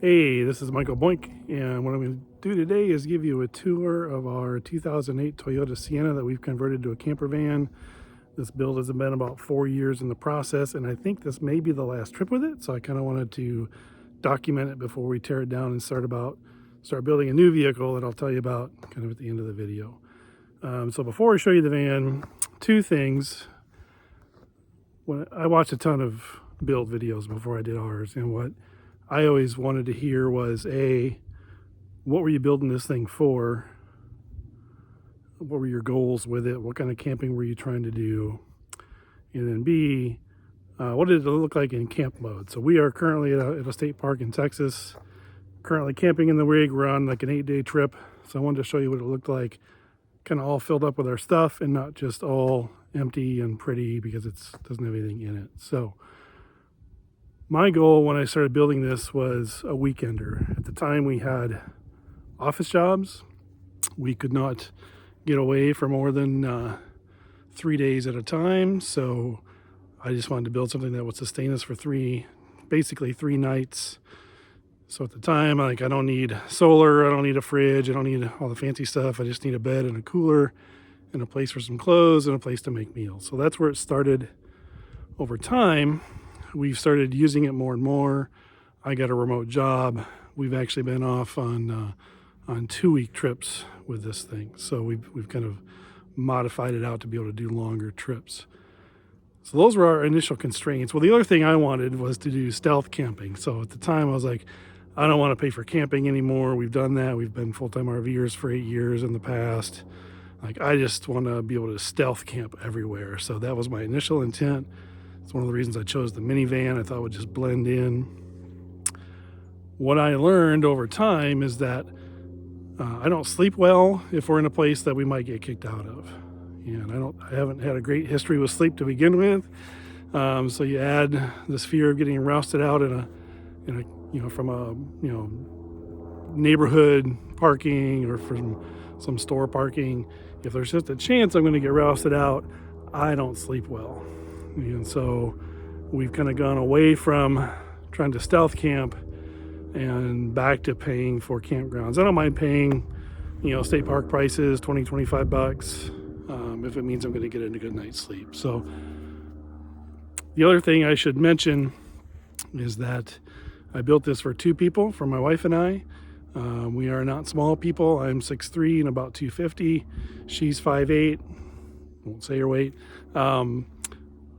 Hey, this is Michael Boink, and what I'm going to do today is give you a tour of our 2008 Toyota Sienna that we've converted to a camper van. This build has been about 4 years in the process, and I think this may be the last trip with it, so I kind of wanted to document it before we tear it down and start building a new vehicle that I'll tell you about kind of at the end of the video. So before I show you the van, two things. When I watched a ton of build videos before I did ours, and what I always wanted to hear was A, what were you building this thing for? What were your goals with it? What kind of camping were you trying to do? And then B, what did it look like in camp mode? So we are currently at a state park in Texas, currently camping in the rig. We're on like an 8-day trip. So I wanted to show you what it looked like, kind of all filled up with our stuff and not just all empty and pretty because it doesn't have anything in it. So my goal when I started building this was a weekender. At the time we had office jobs. We could not get away for more than 3 days at a time. So I just wanted to build something that would sustain us for basically three nights. So at the time, I don't need solar, I don't need a fridge, I don't need all the fancy stuff. I just need a bed and a cooler and a place for some clothes and a place to make meals. So that's where it started. Over time, we've started using it more and more. I got a remote job. We've actually been off on 2-week trips with this thing. So we've kind of modified it out to be able to do longer trips. So those were our initial constraints. Well, the other thing I wanted was to do stealth camping. So at the time I was like, I don't want to pay for camping anymore. We've done that. We've been full-time RVers for 8 years in the past. I just want to be able to stealth camp everywhere. So that was my initial intent. It's one of the reasons I chose the minivan. I thought it would just blend in. What I learned over time is that I don't sleep well if we're in a place that we might get kicked out of. And I haven't had a great history with sleep to begin with. So you add this fear of getting rousted out from a neighborhood parking or from some store parking. If there's just a chance I'm going to get rousted out, I don't sleep well. And so we've kind of gone away from trying to stealth camp and back to paying for campgrounds. I don't mind paying, state park prices, $20-25, if it means I'm going to get a good night's sleep. So the other thing I should mention is that I built this for 2 people, for my wife and I. We are not small people. I'm 6'3" and about 250. She's 5'8". Won't say her weight.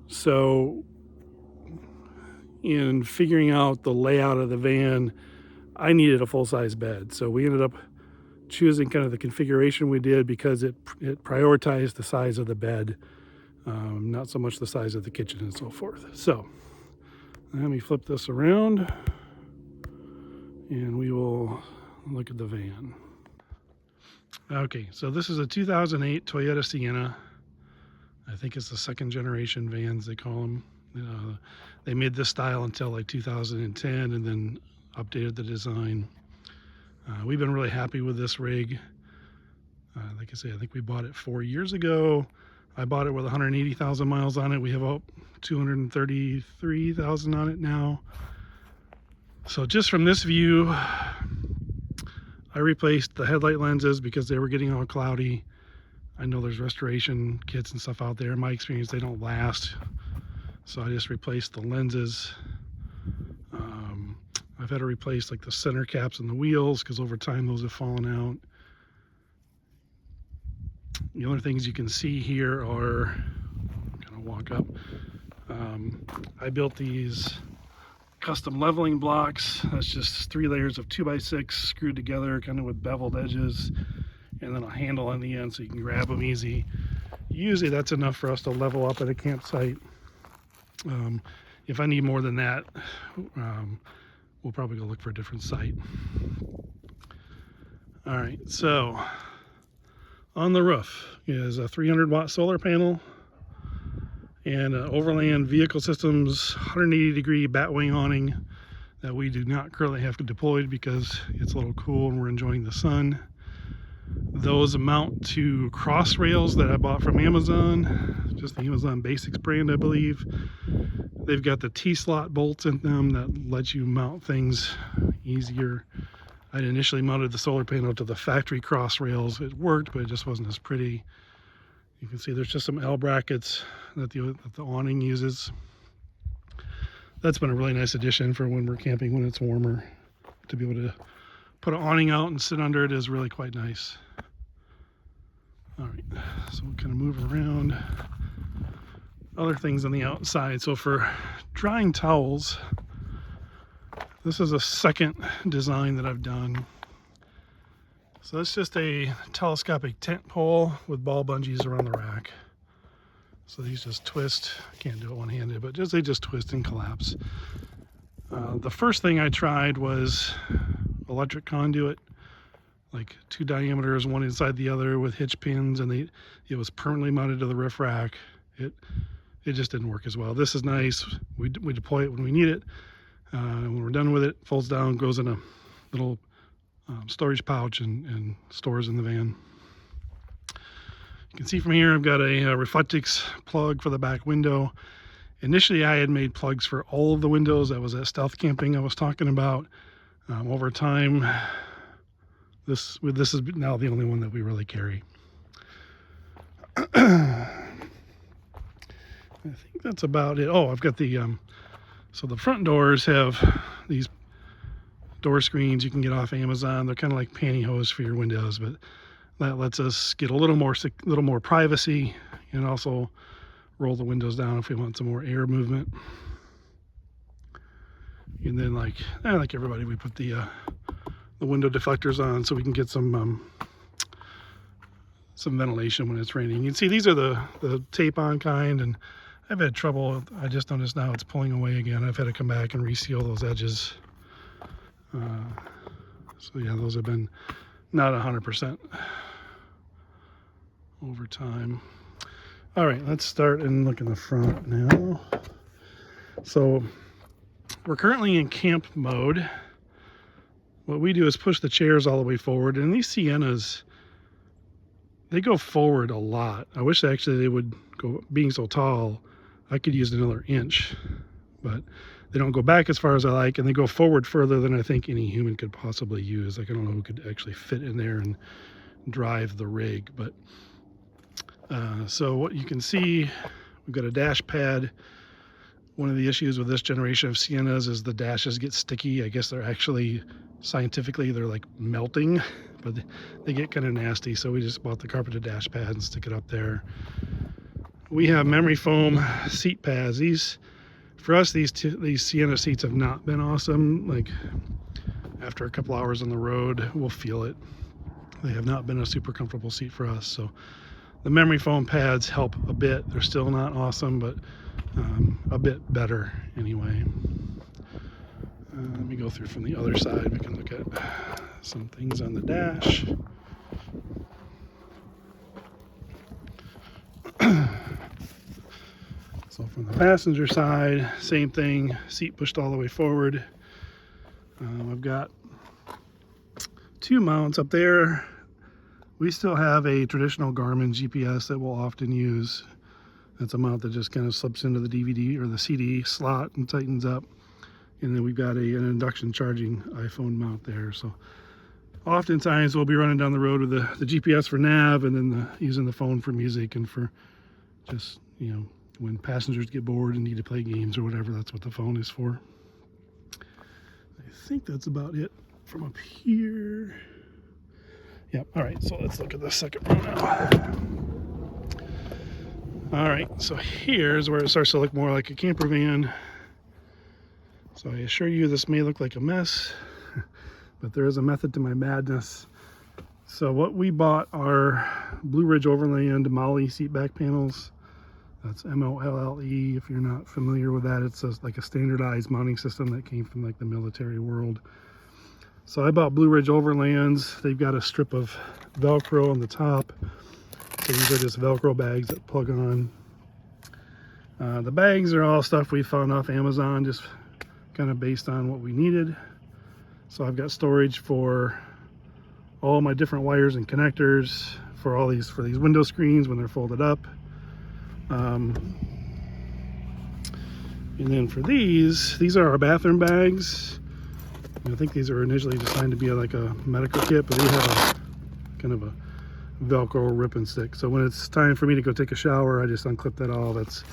So in figuring out the layout of the van, I needed a full-size bed. So we ended up choosing kind of the configuration we did because it prioritized the size of the bed, not so much the size of the kitchen and so forth. So let me flip this around and we will look at the van. Okay, so this is a 2008 Toyota Sienna. I think it's the second generation vans, they call them. They made this style until like 2010 and then updated the design. We've been really happy with this rig. Like I say, I think we bought it 4 years ago. I bought it with 180,000 miles on it. We have about 233,000 on it now. So just from this view, I replaced the headlight lenses because they were getting all cloudy. I know there's restoration kits and stuff out there. In my experience, they don't last. So I just replaced the lenses. I've had to replace like the center caps and the wheels because over time those have fallen out. The other things you can see here are, kind of walk up. I built these custom leveling blocks. That's just 3 layers of 2x6 screwed together, kind of with beveled edges, and then a handle on the end so you can grab them easy. Usually that's enough for us to level up at a campsite. If I need more than that, we'll probably go look for a different site. All right, so on the roof is a 300-watt solar panel and Overland Vehicle Systems 180-degree batwing awning that we do not currently have deployed because it's a little cool and we're enjoying the sun. Those mount to cross rails that I bought from Amazon, just the Amazon Basics brand, I believe. They've got the T-slot bolts in them that let you mount things, easier. I'd initially mounted the solar panel to the factory cross rails. It worked, but it just wasn't as pretty. You can see there's just some L brackets that the awning uses. That's been a really nice addition for when we're camping when it's warmer. To be able to put an awning out and sit under it is really quite nice. All right, so we'll kind of move around. Other things on the outside. So for drying towels, this is a second design that I've done. So it's just a telescopic tent pole with ball bungees around the rack. So these just twist. I can't do it one-handed, but they just twist and collapse. The first thing I tried was electric conduit, like 2 diameters, one inside the other with hitch pins, and it was permanently mounted to the roof rack. It just didn't work as well. This is nice. We deploy it when we need it. When we're done with it, folds down, goes in a little storage pouch and stores in the van. You can see from here I've got a Reflectix plug for the back window. Initially I had made plugs for all of the windows. That was that stealth camping I was talking about. Over time, this is now the only one that we really carry. I think that's about it. Oh, I've got the so the front doors have these door screens you can get off Amazon. They're kind of like pantyhose for your windows, but that lets us get a little more privacy, and also roll the windows down if we want some more air movement. And then like everybody, we put the window deflectors on so we can get some ventilation when it's raining. You can see these are the tape-on kind, and I've had trouble. I just noticed now it's pulling away again. I've had to come back and reseal those edges. So yeah, those have been not 100% over time. All right, let's start and look in the front now. So we're currently in camp mode. What we do is push the chairs all the way forward, and these Siennas, they go forward a lot. I wish actually they would go, being so tall, I could use another inch, but they don't go back as far as I like, and they go forward further than I think any human could possibly use. Like, I don't know who could actually fit in there and drive the rig, but so what you can see, we've got a dash pad. One of the issues with this generation of Siennas is the dashes get sticky. I guess they're actually, scientifically, they're like melting, but they get kind of nasty. So we just bought the carpeted dash pad and stick it up there. We have memory foam seat pads. For us, these Sienna seats have not been awesome. Like, after a couple hours on the road, we'll feel it. They have not been a super comfortable seat for us. So the memory foam pads help a bit. They're still not awesome, but a bit better anyway. Let me go through from the other side. We can look at some things on the dash. So from the passenger side, same thing, seat pushed all the way forward. I've got 2 mounts up there. We still have a traditional Garmin GPS that we'll often use. That's a mount that just kind of slips into the DVD or the CD slot and tightens up. And then we've got an induction charging iPhone mount there. So oftentimes we'll be running down the road with the GPS for nav, and then using the phone for music, and for just, you know, when passengers get bored and need to play games or whatever, that's what the phone is for. I think that's about it from up here. Yep. All right, so let's look at the second row now. All right, so here's where it starts to look more like a camper van. So I assure you this may look like a mess, but there is a method to my madness. So what we bought are Blue Ridge Overland Molle seat back panels. That's M-O-L-L-E. If you're not familiar with that, it's like a standardized mounting system that came from like the military world. So I bought Blue Ridge Overlands. They've got a strip of Velcro on the top. So these are just Velcro bags that plug on. The bags are all stuff we found off Amazon, just kind of based on what we needed. So I've got storage for all my different wires and connectors for these window screens when they're folded up. And then for these are our bathroom bags. I think these are initially designed to be like a medical kit, but they have a kind of a Velcro rip and stick. So when it's time for me to go take a shower, I just unclip that all. It's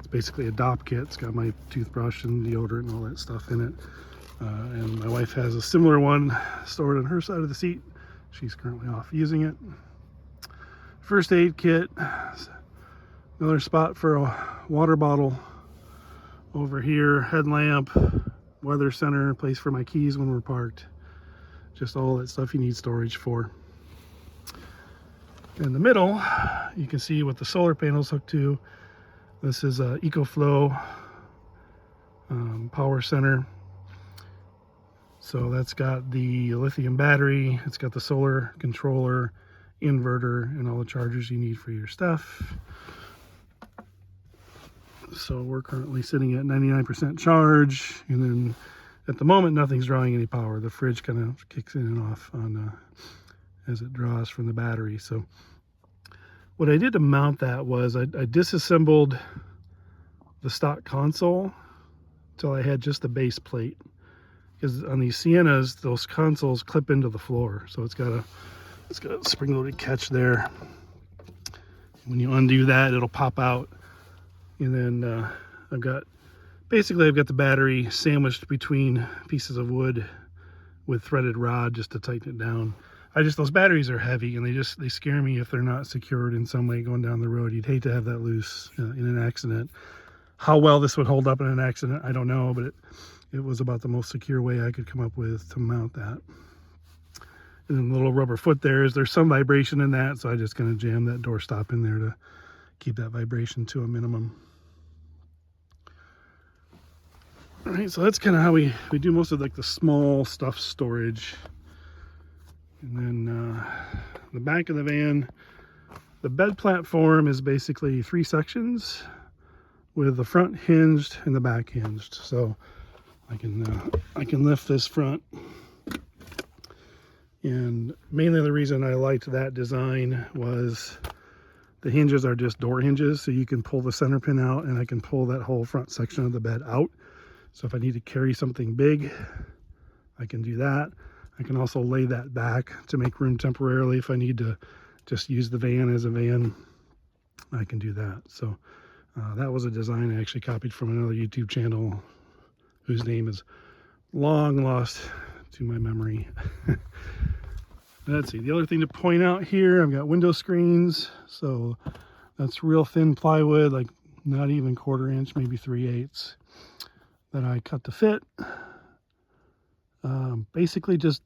basically a DOP kit. It's got my toothbrush and deodorant and all that stuff in it. And my wife has a similar one stored on her side of the seat. She's currently off using it. First aid kit. Another spot for a water bottle over here. Headlamp, weather center, place for my keys when we're parked. Just all that stuff you need storage for. In the middle, you can see what the solar panels hook to. This is a EcoFlow power center. So that's got the lithium battery, it's got the solar controller, inverter, and all the chargers you need for your stuff. So we're currently sitting at 99% charge, and then at the moment nothing's drawing any power. The fridge kind of kicks in and off on as it draws from the battery. So what I did to mount that was I disassembled the stock console until I had just the base plate. Because on these Siennas, those consoles clip into the floor, so it's got a spring-loaded catch there. When you undo that, it'll pop out, and then I've got the battery sandwiched between pieces of wood with threaded rod just to tighten it down. Those batteries are heavy, and they scare me if they're not secured in some way going down the road. You'd hate to have that loose in an accident. How well this would hold up in an accident, I don't know, but it was about the most secure way I could come up with to mount that. And then the little rubber foot there's some vibration in that, so I just kind of jammed that door stop in there to keep that vibration to a minimum. All right, so that's kind of how we do most of like the small stuff storage. And then the back of the van, the bed platform is basically 3 sections with the front hinged and the back hinged. So I can lift this front, and mainly the reason I liked that design was the hinges are just door hinges, so you can pull the center pin out, and I can pull that whole front section of the bed out. So if I need to carry something big, I can do that. I can also lay that back to make room temporarily if I need to just use the van as a van. I can do that. So that was a design I actually copied from another YouTube channel whose name is long lost to my memory. Let's see, the other thing to point out here, I've got window screens. So that's real thin plywood, like not even 1/4 inch, maybe 3/8 that I cut to fit. Basically just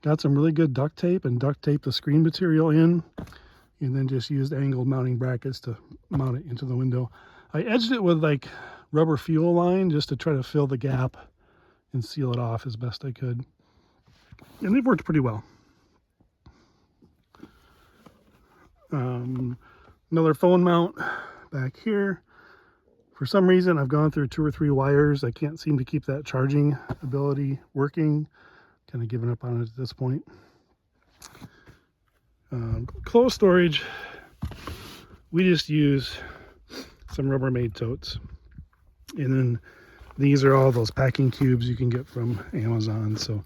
got some really good duct tape and duct taped the screen material in, and then just used angled mounting brackets to mount it into the window. I edged it with like rubber fuel line just to try to fill the gap and seal it off as best I could. And it worked pretty well. Another phone mount back here. For some reason, I've gone through 2 or 3 wires. I can't seem to keep that charging ability working. Kind of given up on it at this point. Clothes storage, we just use some Rubbermaid totes. And then these are all those packing cubes you can get from Amazon. So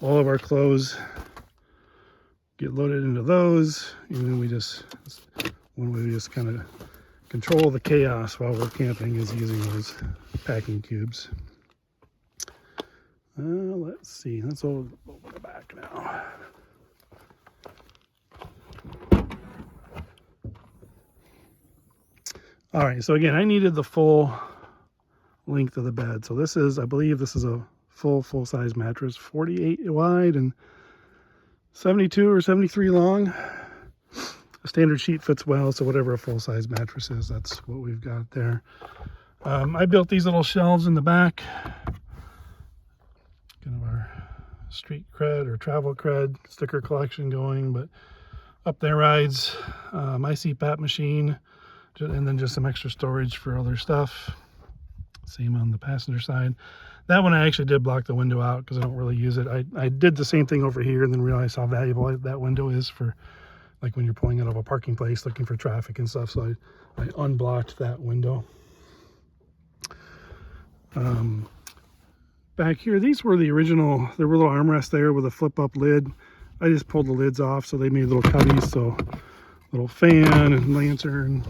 all of our clothes get loaded into those, and then we just kind of control the chaos while we're camping is using those packing cubes. Let's see, let's open the back now. All right, so again, I needed the full length of the bed. So this is, I believe this is a full-size mattress, 48 wide and 72 or 73 long. A standard sheet fits well, so whatever a full-size mattress is, that's what we've got there. I built these little shelves in the back, kind of our street cred or travel cred sticker collection going, but up there rides my CPAP machine, and then just some extra storage for other stuff. Same on the passenger side. That one I actually did block the window out because I don't really use it. I did the same thing over here and then realized how valuable that window is for like when you're pulling out of a parking place looking for traffic and stuff. So I unblocked that window. Back here, these were the original, there were little armrests there with a flip up lid. I just pulled the lids off, so they made little cubbies, so little fan and lantern,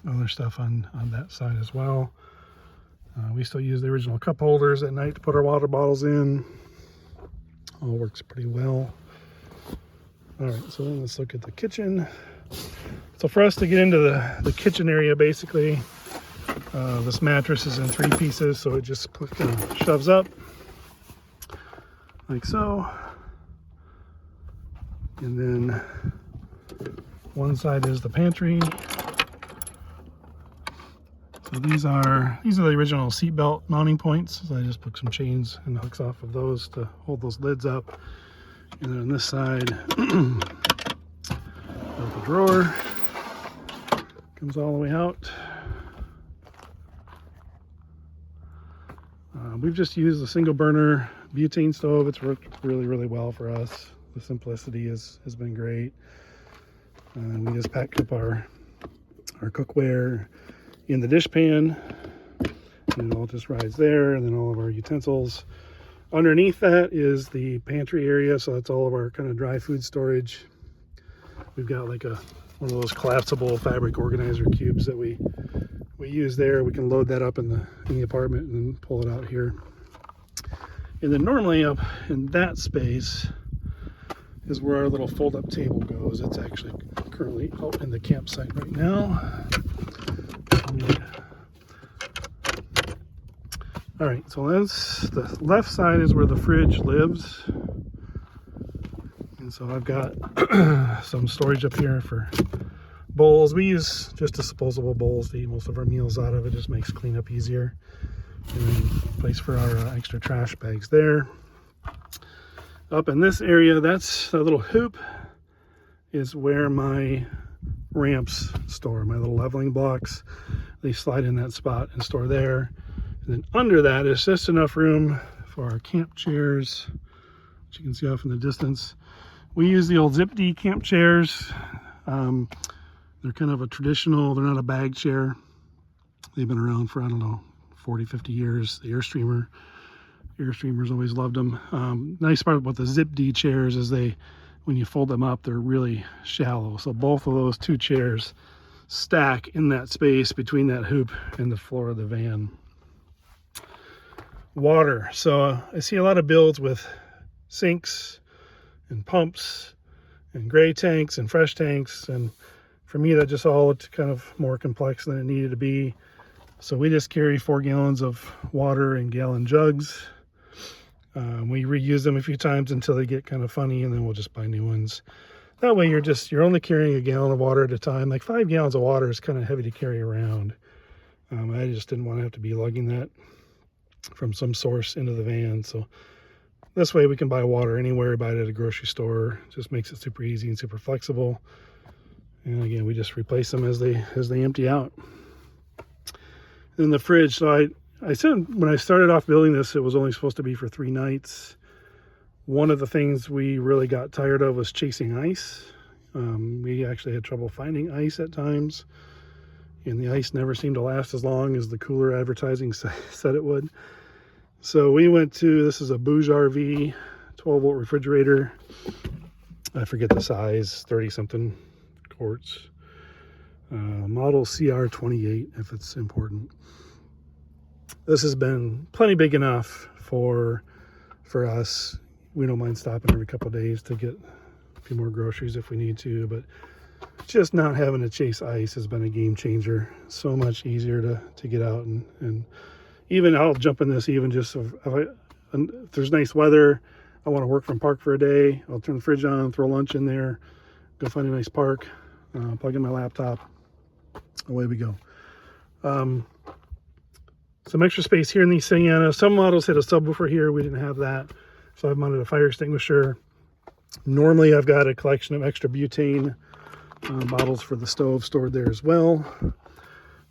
other stuff on that side as well. We still use the original cup holders at night to put our water bottles in. All works pretty well. All right, so then let's look at the kitchen. So for us to get into the kitchen area, basically, this mattress is in 3 pieces, so it just shoves up like so. And then one side is the pantry. So these are the original seat belt mounting points. So I just put some chains and hooks off of those to hold those lids up. And then on this side, the drawer comes all the way out. We've just used a single burner butane stove. It's worked really, really well for us. The simplicity has been great. We just pack up our cookware in the dish pan, and it all just rides there, and then all of our utensils. Underneath that is the pantry area, so that's all of our kind of dry food storage. We've got like one of those collapsible fabric organizer cubes that we use there. We can load that up in the apartment and then pull it out here. And then normally up in that space is where our little fold-up table goes. It's actually currently out in the campsite right now. All right, so that's the left side is where the fridge lives. And so I've got some storage up here for bowls. We use just disposable bowls to eat most of our meals out of. It just makes cleanup easier. And then place for our extra trash bags there. Up in this area, that's a little hoop, is where my ramps store, my little leveling blocks. They slide in that spot and store there. And then under that is just enough room for our camp chairs, which you can see off in the distance. We use the old Zip D camp chairs. They're kind of a traditional, they're not a bag chair. They've been around for, I don't know, 40, 50 years. The Airstreamers always loved them. Nice part about the Zip D chairs is when you fold them up, they're really shallow. So both of those 2 chairs stack in that space between that hoop and the floor of the van. Water. So I see a lot of builds with sinks and pumps and gray tanks and fresh tanks, and for me that just all looked kind of more complex than it needed to be. So we just carry 4 gallons of water in gallon jugs. We reuse them a few times until they get kind of funny, and then we'll just buy new ones. That way you're only carrying a gallon of water at a time. Like 5 gallons of water is kind of heavy to carry around. I just didn't want to have to be lugging that from some source into the van. So this way we can buy water anywhere, buy it at a grocery store. It just makes it super easy and super flexible. And again, we just replace them as they empty out. In the fridge, so I said when I started off building this, it was only supposed to be for 3 nights. One of the things we really got tired of was chasing ice. We actually had trouble finding ice at times, and the ice never seemed to last as long as the cooler advertising said it would. So we went to, this is a Bouge RV 12-volt refrigerator. I forget the size, 30-something quarts. Model CR28, if it's important. This has been plenty big enough for us. We don't mind stopping every couple of days to get a few more groceries if we need to, but just not having to chase ice has been a game changer. So much easier to get out, and even I'll jump in this even just if there's nice weather, I want to work from park for a day, I'll turn the fridge on, throw lunch in there, go find a nice park, plug in my laptop, away we go. Some extra space here in the Sienna. Some models had a subwoofer here. We didn't have that, so I've mounted a fire extinguisher. Normally I've got a collection of extra butane bottles for the stove stored there as well.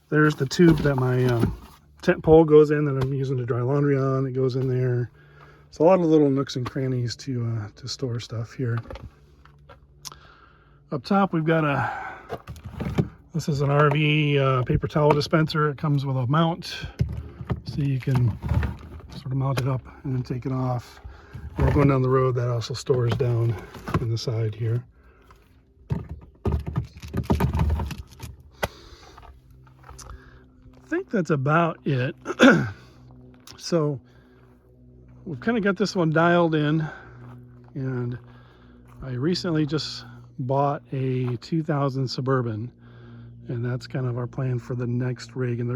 There's the tube that my tent pole goes in that I'm using to dry laundry on. It goes in there. So a lot of little nooks and crannies to store stuff here. Up top we've got this is an RV paper towel dispenser. It comes with a mount, so you can sort of mount it up and then take it off. When we're going down the road, that also stores down in the side here. I think that's about it. So we've kind of got this one dialed in, and I recently just bought a 2000 Suburban, and that's kind of our plan for the next rig. And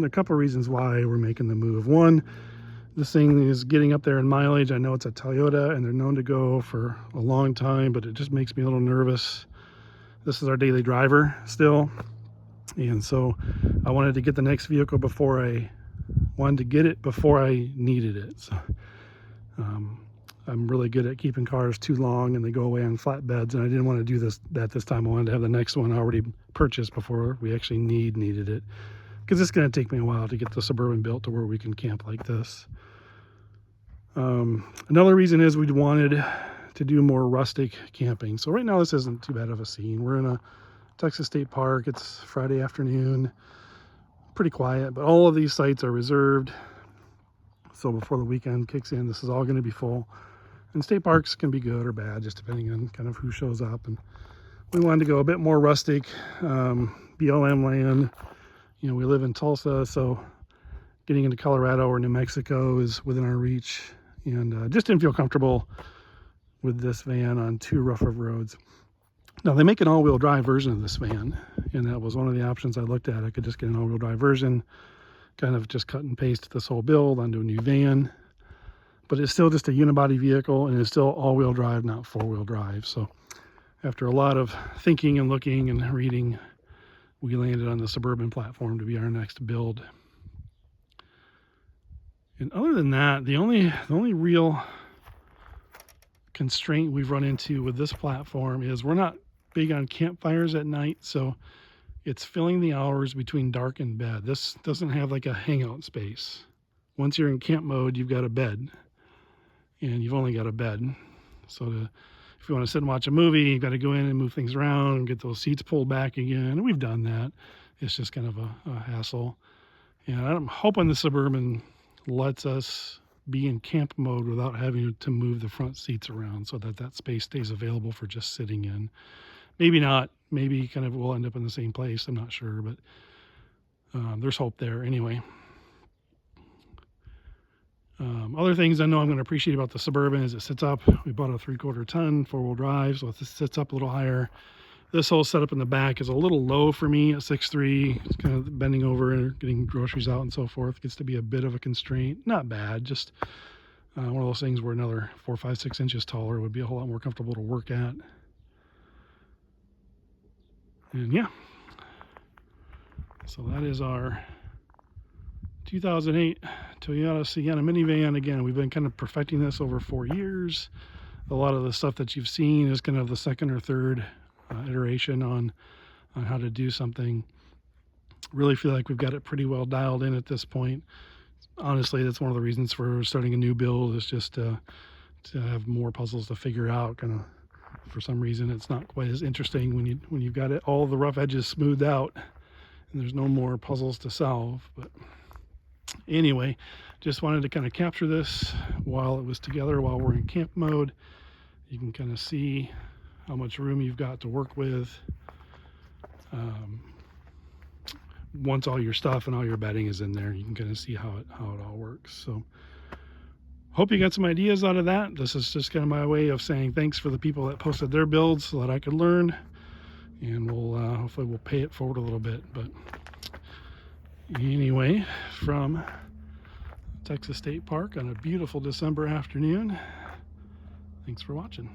a couple of reasons why we're making the move. One, this thing is getting up there in mileage. I know it's a Toyota and they're known to go for a long time, but it just makes me a little nervous. This is our daily driver still. And so I wanted to get the next vehicle before I needed it. So I'm really good at keeping cars too long and they go away on flatbeds, and I didn't want to do this time. I wanted to have the next one already purchased before we actually needed it, because it's going to take me a while to get the Suburban built to where we can camp like this. Another reason is we wanted to do more rustic camping. So right now this isn't too bad of a scene. We're in a Texas State Park. It's Friday afternoon, pretty quiet, but all of these sites are reserved. So before the weekend kicks in, this is all going to be full. And state parks can be good or bad, just depending on kind of who shows up. And we wanted to go a bit more rustic, BLM land. You know, we live in Tulsa, so getting into Colorado or New Mexico is within our reach. And just didn't feel comfortable with this van on too rough of roads. Now, they make an all-wheel drive version of this van, and that was one of the options I looked at. I could just get an all-wheel drive version, kind of just cut and paste this whole build onto a new van. But it's still just a unibody vehicle, and it's still all-wheel drive, not four-wheel drive. So after a lot of thinking and looking and reading, we landed on the Suburban platform to be our next build. And other than that, the only real constraint we've run into with this platform is we're not big on campfires at night, so it's filling the hours between dark and bed. This doesn't have like a hangout space. Once you're in camp mode, you've got a bed, and you've only got a bed. So if you want to sit and watch a movie, you've got to go in and move things around and get those seats pulled back again. And we've done that. It's just kind of a hassle. And I'm hoping the Suburban lets us be in camp mode without having to move the front seats around, so that space stays available for just sitting in. Maybe not. Maybe kind of we'll end up in the same place. I'm not sure, but there's hope there anyway. Other things I know I'm going to appreciate about the Suburban is it sits up. We bought a 3/4 ton 4-wheel drive, so it sits up a little higher. This whole setup in the back is a little low for me at 6'3". It's kind of bending over and getting groceries out and so forth. Gets to be a bit of a constraint. Not bad, just one of those things where another 4, 5, 6 inches taller would be a whole lot more comfortable to work at. And yeah, so that is our 2008 Toyota Sienna minivan. Again, we've been kind of perfecting this over 4 years. A lot of the stuff that you've seen is kind of the second or third iteration on how to do something. Really feel like we've got it pretty well dialed in at this point. Honestly, that's one of the reasons for starting a new build, is just to have more puzzles to figure out. Kind of, for some reason, it's not quite as interesting when you've got it all the rough edges smoothed out and there's no more puzzles to solve. But anyway, just wanted to kind of capture this while it was together, while we're in camp mode. You can kind of see how much room you've got to work with once all your stuff and all your bedding is in there. You can kind of see how it all works. So hope you got some ideas out of that. This is just kind of my way of saying thanks for the people that posted their builds so that I could learn, and hopefully we'll pay it forward a little bit. But anyway, from Texas State Park on a beautiful December afternoon, thanks for watching.